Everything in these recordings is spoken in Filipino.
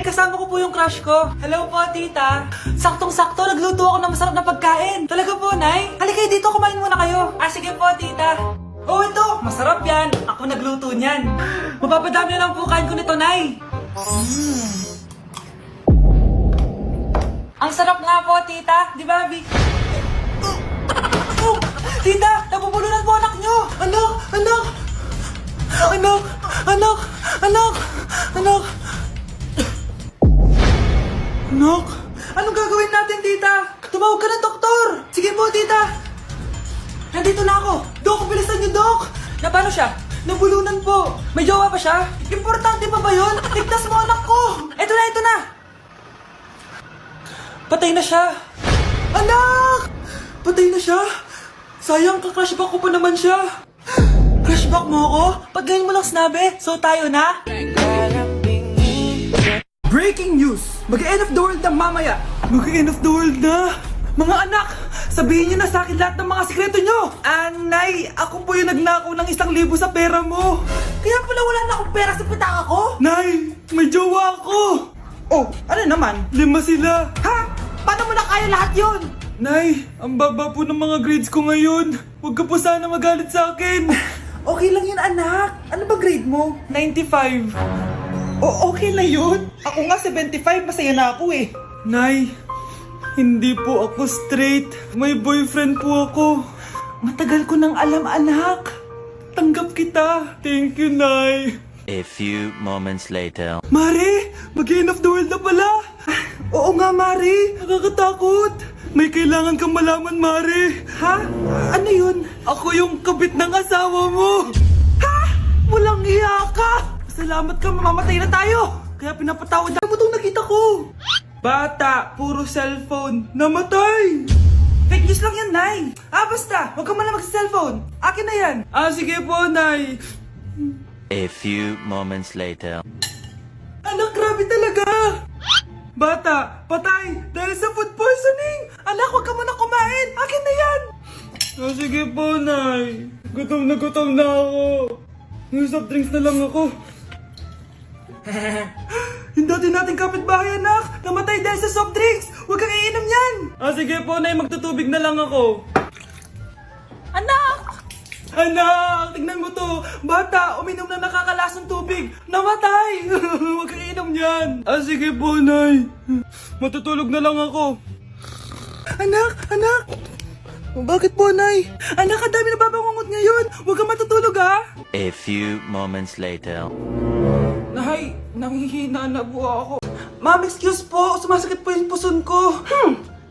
Nay, kasama ko po yung crush ko. Hello po, tita. Saktong-sakto, nagluto ako ng masarap na pagkain. Talaga po, Nay? Halika dito, kumain muna kayo. Sige po, tita. Oh, ito. Masarap yan. Ako nagluto niyan. Mapapadami na lang po kain ko nito, Nay. Ang sarap nga po, tita. Di ba, Vic? Tita, nabubulunan po anak nyo. Anak. Anak, anong gagawin natin, tita? Tumawag ka ng doktor. Sige po, tita. Nandito na ako. Dok, bilisan niyo, Dok. Na paano siya? Nabulunan po. May jowa pa siya? Importante pa ba yun? Ligtas mo anak ko. Ito na. Patay na siya. Anak! Patay na siya? Sayang, ka-crushback ko pa naman siya. Crushback mo ako? Pag ganyan mo lang sinabi, so tayo na? Breaking news! Mag-end of the world na mamaya! Mag-end of the world na! Mga anak! Sabihin niyo na sa akin lahat ng mga sikreto niyo! Nay, ako po yung nagnakaw ng 1,000 sa pera mo! Kaya pala wala na akong pera sa pitaka ko? Nay, may jowa ako! Oh, ano naman? 5 sila! Ha? Paano mo na kaya lahat yon? Nay, ang baba po ng mga grades ko ngayon. Huwag ka po sana magalit sa akin. Okay lang yun, anak. Ano ba grade mo? 95. Okay na yun. Ako nga 75, masaya na ako eh. Nay, hindi po ako straight. May boyfriend po ako. Matagal ko nang alam, anak. Tanggap kita. Thank you, Nay. A few moments later. Mare, mag-end of the world na pala. Oo nga, Mare. Nakakatakot. May kailangan kang malaman, Mare. Ha? Ano yun? Ako yung kabit ng asawa mo. Ha? Walang iya ka. Salamat ka, mamamatay na tayo. Kaya pinapatawad mo itong nakita ko. Bata, puro cellphone. Namatay. Fake news lang yan, Nay. Basta. Huwag ka man mag-cellphone. Akin na yan. Sige po, Nay. A few moments later. Anak, grabe talaga. Bata, patay dahil sa food poisoning. Anak, huwag ka muna kumain. Akin na yan. Sige po, Nay. Gutom na ako. Yung soft drinks na lang ako. Yung dati nating kapitbahay, anak. Namatay dahil sa soft drinks. Huwag kang iinom yan. Sige po, Nay. Magtutubig na lang ako. Anak! Anak! Tignan mo to. Bata, uminom na nakakalasang tubig. Namatay! Huwag kang iinom yan. Sige po, Nay. Matutulog na lang ako. Anak! Bakit po, Nay? Anak, ang dami na babangungot ngayon. Huwag kang matutulog, ha? A few moments later. Nay, nangihina na po ako. Ma'am, excuse po. Sumasakit po yung puson ko.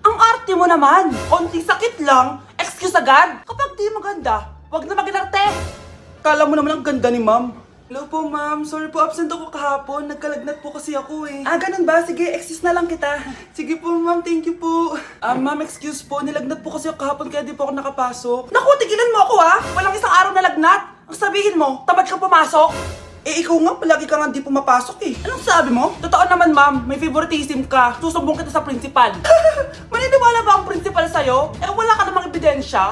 Ang arte mo naman. Konting sakit lang. Excuse agad. Kapag di maganda, wag na mag-inarte. Kala mo naman ang ganda ni Ma'am. Hello po, Ma'am. Sorry po, absent ako kahapon. Nagkalagnat po kasi ako eh. Ganun ba? Sige, excuse na lang kita. Sige po, Ma'am. Thank you po. Ma'am, excuse po. Nilagnat po kasi ako kahapon kaya di po ako nakapasok. Naku, tigilan mo ako ha. Walang isang araw na lagnat. Ang sabihin mo, tamad kang pumasok. Ikaw nga, palagi ka nga di pumapasok eh. Anong sabi mo? Totoo naman, Ma'am. May favoritism ka. Susumbong kita sa principal. Maniniwala ba ang principal sa'yo? Wala ka namang ebidensya.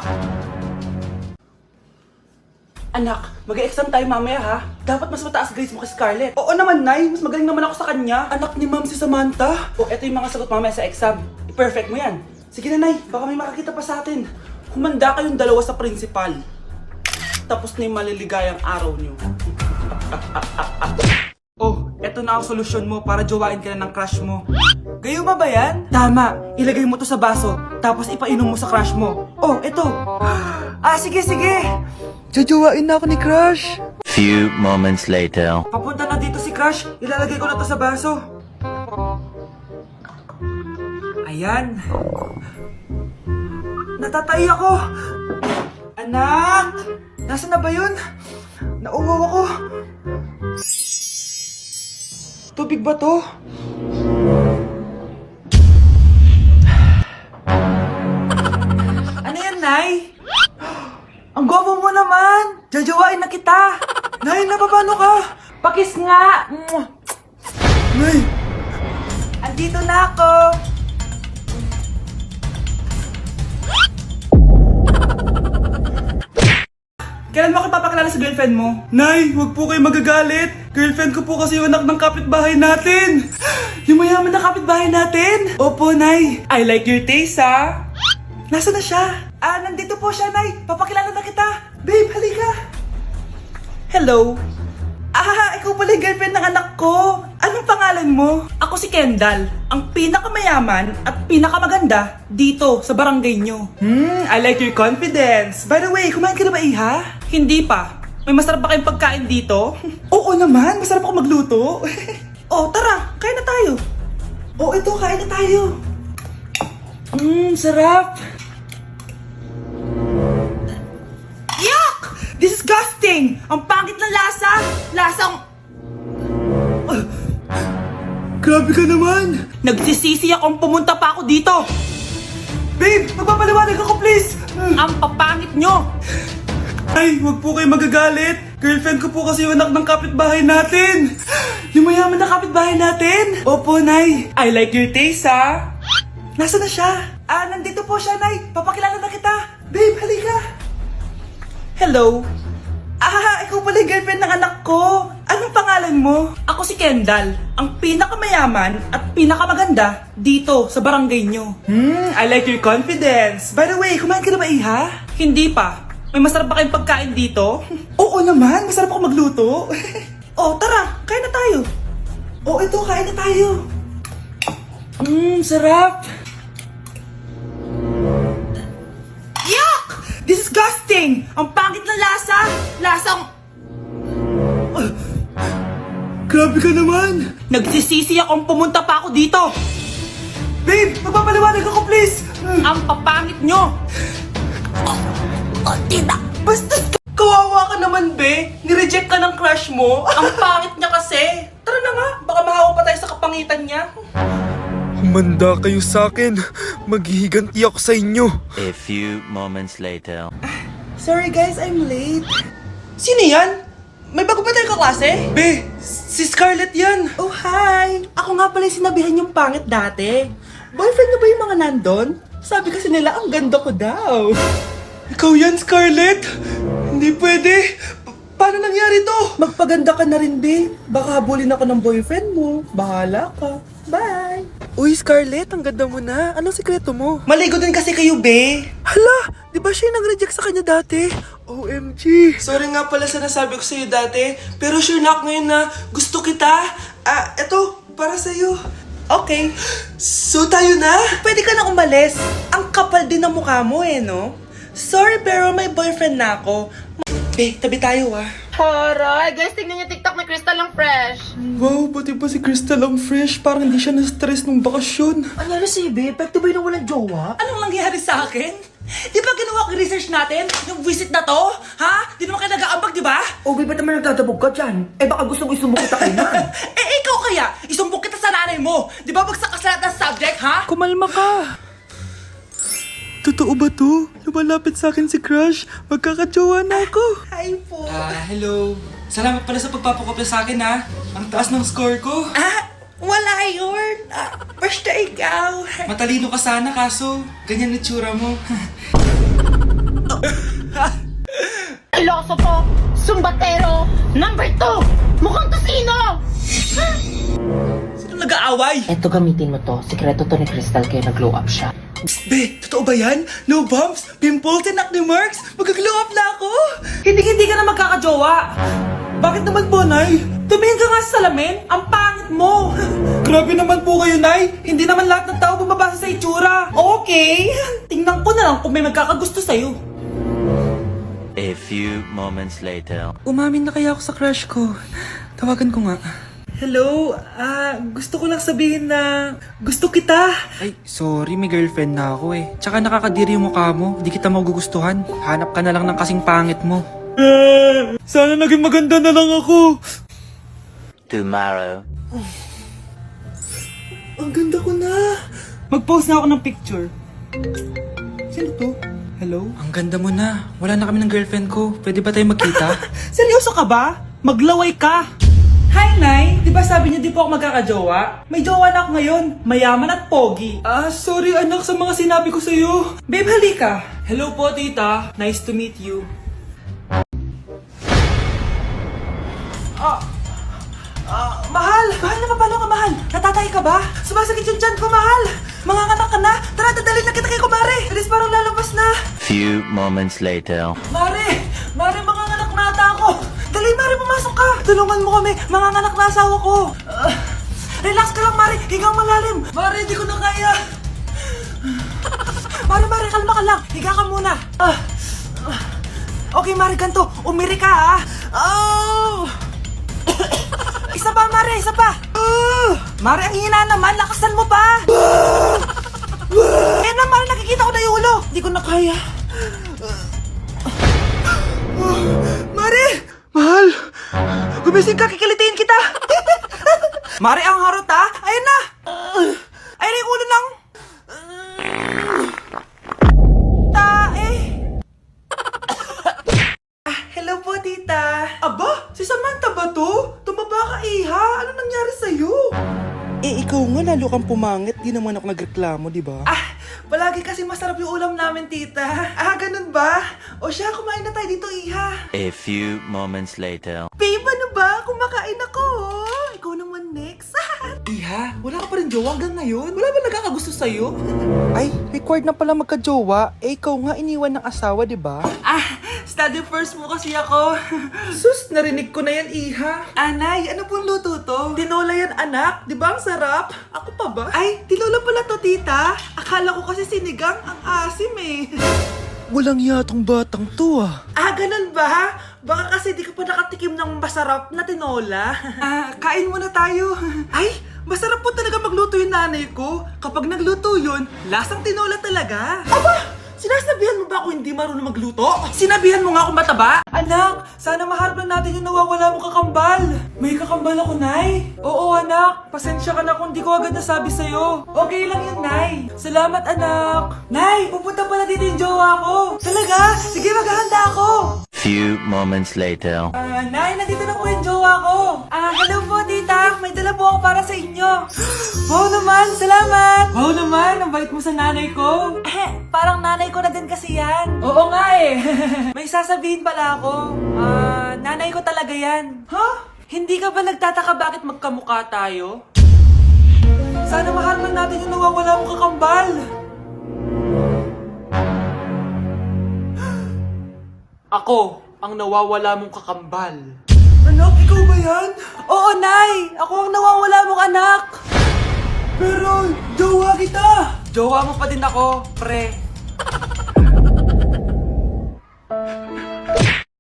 Anak, mag-e-exam tayo mamaya ha. Dapat mas mataas grades mo kay Scarlett. Oo naman, Nay. Mas magaling naman ako sa kanya. Anak ni Ma'am si Samantha. Ito yung mga sagot mamaya sa exam. I-perfect mo yan. Sige na, Nay. Baka may makakita pa sa atin. Humanda kayong dalawa sa principal. Tapos na yung maliligayang araw niyo. Eto na ang solusyon mo para jowain ka na ng crush mo. Gayuma ba yan? Tama. Ilagay mo to sa baso. Tapos ipainom mo sa crush mo. Eto. Sige. Jojowain na ako ni crush. Few moments later. Papunta na dito si crush. Ilalagay ko na to sa baso. Ayan. Natatay ako. Anak! Nasaan na ba yun? Nauwaw ako. Tubig ba to? Ano yan, Nay? Ang gwapo mo naman! Jajawain na kita! Nay, napapano ka? Pakis nga! Nay! Andito na ako! Kailan mo ako papakilala sa girlfriend mo? Nay, huwag po kayo magagalit. Girlfriend ko po kasi yung anak ng kapitbahay natin. mayaman na kapitbahay natin. Opo, Nay. I like your taste, ha? Nasaan na siya? Nandito po siya, Nay. Papakilala na kita. Babe, halika. Hello. Ikaw pala yung girlfriend ng anak ko. Anong pangalan mo? Ako si Kendall, ang pinakamayaman at pinakamaganda dito sa barangay nyo. I like your confidence. By the way, kumain ka na ba, Iha? Hindi pa. May masarap ba kayong pagkain dito? Oo naman, masarap ako magluto. Tara, kain na tayo. Ito, kain na tayo. Sarap. Yuck! Disgusting! Ang pangit ng lasa! Lasang... Grabe ka naman! Nagsisisi akong pumunta pa ako dito! Babe, magpapaliwanag ako please! Ang papangit nyo! Ay, wag po kayo magagalit! Girlfriend ko po kasi yung anak ng kapitbahay natin! Yung mayaman na kapitbahay natin! Opo, Nay! I like your taste, ha? Nasaan na siya? Nandito po siya, Nay! Papakilala na kita! Babe, halika! Hello? Ikaw pala yung girlfriend ng anak ko. Anong pangalan mo? Ako si Kendall, ang pinakamayaman at pinakamaganda dito sa barangay nyo. I like your confidence. By the way, kumain ka na ba, Iha? Hindi pa. May masarap ba kayong pagkain dito? Oo naman, masarap ako magluto. Tara, kain na tayo. Ito, kain na tayo. Sarap. Yuck! Disgusting! Ang pangit ng lasa! Lasang... Grabe ka naman! Nagsisisi akong pumunta pa ako dito! Babe, magpapaliwanag ako please! Ang papangit nyo! Tita! Basta kawawa ka naman, be! Nireject ka ng crush mo! Ang pangit niya kasi! Tara na nga, baka mahawa pa tayo sa kapangitan niya! Humanda kayo sa akin. Maghihiganti ako sa inyo. A few moments later. Sorry guys, I'm late. Sino yan? May bago ba tayong kaklase? Be, si Scarlett yan. Oh, hi. Ako nga pala yung sinabihan yung pangit dati. Boyfriend na ba yung mga nandun? Sabi kasi nila, ang ganda ko daw. Ikaw yan, Scarlett? Hindi pwede. Paano nangyari to? Magpaganda ka na rin, be. Baka habulin ako ng boyfriend mo. Bahala ka. Bye. Uy, Scarlett, ang ganda mo na. Anong sikreto mo? Maligo din kasi kayo, be. Hala, di ba siya yung nag-reject sa kanya dati? OMG. Sorry nga pala sa nasabi ko sa'yo dati, pero sure na ako ngayon na gusto kita. Eto, para sa'yo. Okay. So tayo na? Pwede ka na umalis. Ang kapal din ng mukha mo no? Sorry pero may boyfriend na ako. Be, tabi tayo Horay! Guys, tingnan niyo TikTok ni Crystal ang fresh. Wow, buti pa si Crystal ang fresh. Parang hindi siya na-stress nung bakasyon. Ano si Ibe? Epekto ba yung walang jowa? Anong nangyari sa akin? Di ba ginawa ko research natin? Yung visit na to? Ha? Di naman kayo nag-aambag, di ba? O, ba't naman nagdadabog ka dyan? Baka gusto ko isumbong kita kay Nan. Ikaw kaya? Isumbong kita sa nanay mo. Di ba bagsak ka sa lahat ng subject, ha? Kumalma ka. Totoo ba to? Lumalapit sa akin si Crush. Magkakajowa na ako. Hi po. Hello. Salamat pala sa pagpapakopya sa akin, ha. Ang taas ng score ko. Wala yun. Basta ikaw. Matalino ka sana, kaso ganyan na tsura mo. Iloso Sumbatero, number 2! Mukhang tosino! Sino nag-aaway? Eto, gamitin mo to. Sikreto to ni Crystal kaya nag-glow up siya. Be, totoo ba yan? No bumps, pimples, and acne marks? Mag-glow up na ako? Hindi ka na magkakajowa. Bakit naman po, Nay? Tumingin ka nga sa salamin. Ang pangit mo. Grabe naman po kayo, Nay. Hindi naman lahat ng tao bumabasa sa itsura. Okay. Tingnan ko na lang kung may magkakagusto sa'yo. A few moments later. Umamin na kaya ako sa crush ko. Tawagan ko nga. Hello, gusto ko lang sabihin na gusto kita. Ay, sorry, may girlfriend na ako eh. Tsaka nakakadiri yung mukha mo. Di kita magugustuhan. Hanap ka na lang ng kasing pangit mo. Sana naging maganda na lang ako. Tomorrow. Ang ganda ko na. Mag-post na ako ng picture. Sino to? Hello? Ang ganda mo na. Wala na kami ng girlfriend ko. Pwede ba tayo magkita? Seryoso ka ba? Maglaway ka. Hi, Nay! Di ba sabi niyo di po ako magkakajowa? May jowa na ako ngayon. Mayaman at pogi. Sorry anak sa mga sinabi ko sa'yo. Babe, halika. Hello po, tita. Nice to meet you. Mahal! Mahal na paano ka, mahal? Mahal, natatay ka ba? Sumasakit yung tiyan ko, mahal. Manganganak ka na. Tara, dadalhin na kita kay kumare. Bilis, parang lalabas na. Few moments later. Mare, manganganak na ata ako. Dali, Mare, pumasok ka. Tulungan mo kami, manganganak na asawa ko. Relax ka lang, Mare. Higang malalim. Mare, hindi ko na kaya. Mare, kalma ka lang. Higa ka muna. Okay, Mare, ganito. Umiri ka, ha? Isa pa, Mare, isa pa. Mare, ang hina naman. Lakasan mo pa. Eh na, Mare, nakikita ko na yung ulo. Hindi ko na kaya. Mare! Mahal! Gumising ka, kikilitiin kita! Mare, ang harot ha! Ayun na! Ayun na yung ulo ng... Tae! Hello po, tita! Aba, si Samantha ba to? Tumaba ka, iha! Ano nangyari sa'yo? Eh, ikaw nga lalo kang pumangit. Di naman ako nagreklamo, di ba? Palagi kasi masarap yung ulam namin, tita. Ganun ba? O siya, kumain na tayo dito, iha. A few moments later. Babe, ano ba? Kumakain ako. Ikaw naman next. Iha, wala ka pa rin jowa hanggang ngayon? Wala ba nagkakagusto sa'yo? Ay, required na pala magka-jowa. Eh, ikaw nga iniwan ng asawa, di ba? Study first mo kasi ako. Sus, narinig ko na yan, iha. Anay, ano pong luto to? Tinola yan, anak. Di ba ang sarap? Ako pa ba? Ay, tinola pala to, tita. Akala ko kasi sinigang, ang asim eh. Walang yatong batang to Ganun ba? Baka kasi di ka pa nakatikim ng masarap na tinola. Kain muna tayo. Ay, masarap po talaga magluto yung nanay ko. Kapag nagluto yun, lasang tinola talaga. Aba! Sinasabihan mo ba ako hindi marunong magluto? Sinabihan mo nga ako mataba? Anak, sana maharap lang natin yung nawawala mong kakambal. May kakambal ako, Nay. Oo, anak. Pasensya ka na kung di ko agad nasabi sa'yo. Okay lang yun, Nay. Salamat, anak. Nay, pupunta pala dito yung jowa ko. Talaga? Sige, maghahanda ako. Few moments later. Nay, nandito na po yung jowa ko. Hello po, tita. May dala po ako para sa inyo. Wow naman, salamat. Wow naman, ang bait mo sa nanay ko. Parang nanay ko na din kasi yan. Oo nga eh. May sasabihin pala ako. Nanay ko talaga yan. Hindi ka ba nagtataka bakit magkamukha tayo? Sana mahal man natin yung nawawala mong kakambal. Ako, ang nawawala mong kakambal. Anak, ikaw ba yan? Oo, Nay! Ako ang nawawala mong anak! Pero, jowa kita! Jowa mo pa din ako, pre.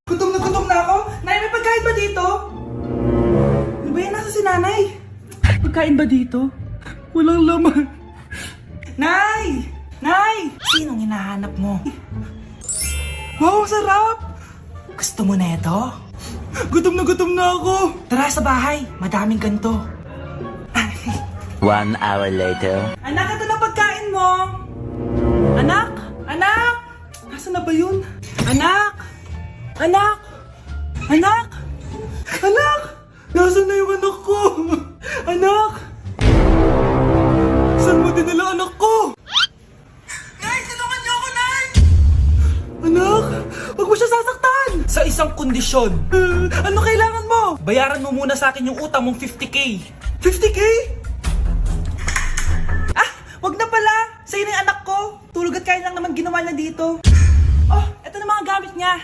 Gutom na ako? Nay, may pagkain ba dito? Ano ba yan? Nasa si nanay? Pagkain ba dito? Walang laman. Nay! Nay! Sinong hinahanap mo? Wow, sarap! Gusto mo na ito? Gutom na ako! Tara sa bahay, madaming ganito. 1 hour later. Anak, ito na pagkain mo! Anak! Anak! Nasaan na ba yun? Anak! Anak! Anak! Anak! Nasaan na yung anak ko? Anak! Saan mo dinala anak ko? Nay, tulungan niyo ako, Nay! Anak! Huwag mo siya sasaktan! Sa isang kondisyon. Ano kailangan mo? Bayaran mo muna sa akin yung utang mong 50k. 50k? Wag na pala! Sa'yo na yung anak ko! Tulog at kain lang naman ginawa niya dito. Oh, eto na mga gamit niya.